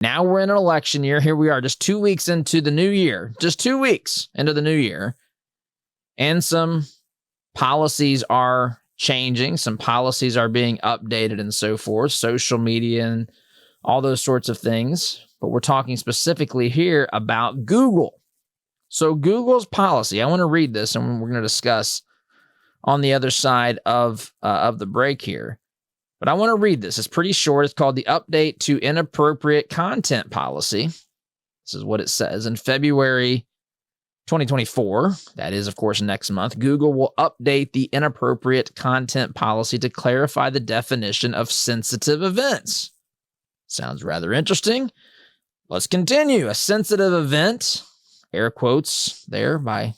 Now we're in an election year. Here we are, just 2 weeks into the new year. Just 2 weeks into the new year. And some policies are changing. Some policies are being updated and so forth. Social media and all those sorts of things. But we're talking specifically here about Google. So Google's policy, I want to read this and we're going to discuss on the other side of the break here. But I want to read this. It's pretty short. It's called the Update to Inappropriate Content Policy. This is what it says. In February 2024, that is, of course, next month, Google will update the Inappropriate Content Policy to clarify the definition of sensitive events. Sounds rather interesting. Let's continue. A sensitive event, air quotes there by,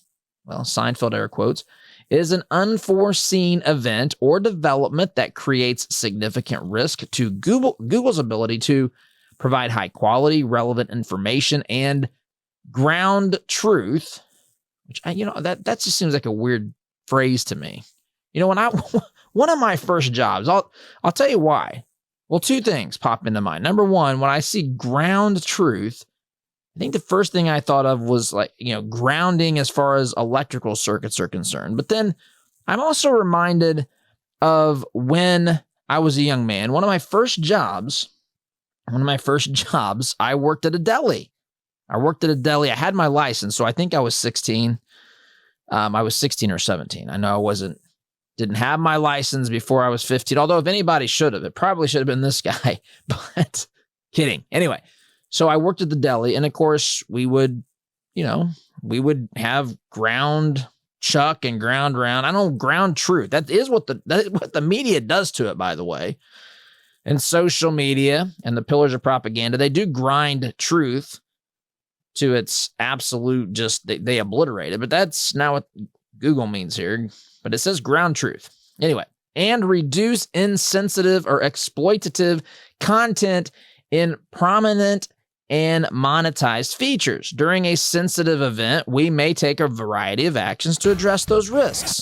Seinfeld air quotes, is an unforeseen event or development that creates significant risk to Google's ability to provide high quality, relevant information and ground truth, which that just seems like a weird phrase to me. When one of my first jobs, I'll tell you why. Well, two things pop into mind. Number one, when I see ground truth, I think the first thing I thought of was grounding as far as electrical circuits are concerned. But then I'm also reminded of when I was a young man. One of my first jobs, I worked at a deli. I had my license, so I think I was 16. I was 16 or 17. I know I didn't have my license before I was 15, although if anybody should have, it probably should have been this guy, but kidding. Anyway, so I worked at the deli, and of course we would have ground chuck and ground round. I don't ground truth. That is what the media does to it, by the way. And social media and the pillars of propaganda, they do grind truth to its absolute, they obliterate it. But that's not what Google means here. But it says ground truth. Anyway, and reduce insensitive or exploitative content in prominent and monetized features. During a sensitive event, we may take a variety of actions to address those risks.